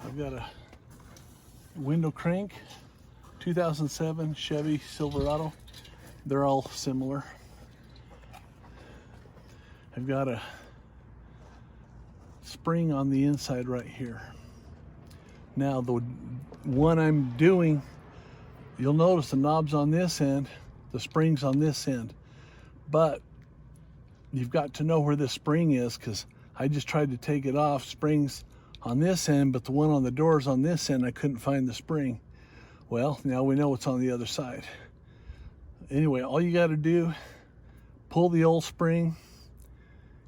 I've got a window crank, 2007 Chevy Silverado. They're all similar. I've got a spring on the inside right here. Now the one I'm doing, you'll notice the knob's on this end, the spring's on this end, but you've got to know where this spring is, because I just tried to take it off. Spring's on this end, but the one on the door is on this end. I couldn't find the spring. Well, now we know it's on the other side. Anyway, all you got to do, pull the old spring,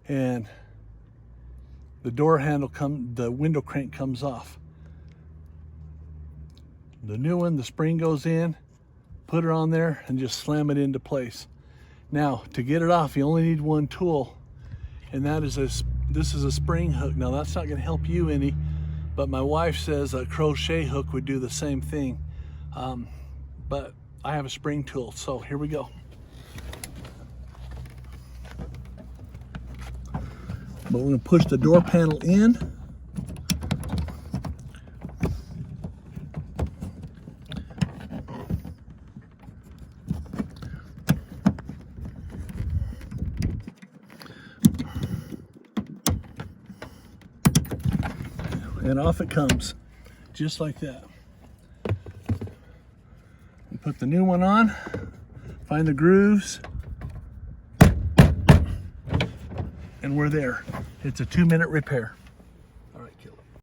and the door handle the window crank comes off. The new one, the spring goes in, put it on there, and just slam it into place. Now, to get it off, you only need one tool, and that is this is a spring hook. Now, that's not going to help you any, but my wife says a crochet hook would do the same thing. But I have a spring tool, so here we go. But we're going to push the door panel in. And off it comes, just like that. We put the new one on, find the grooves, and we're there. It's a 2-minute repair.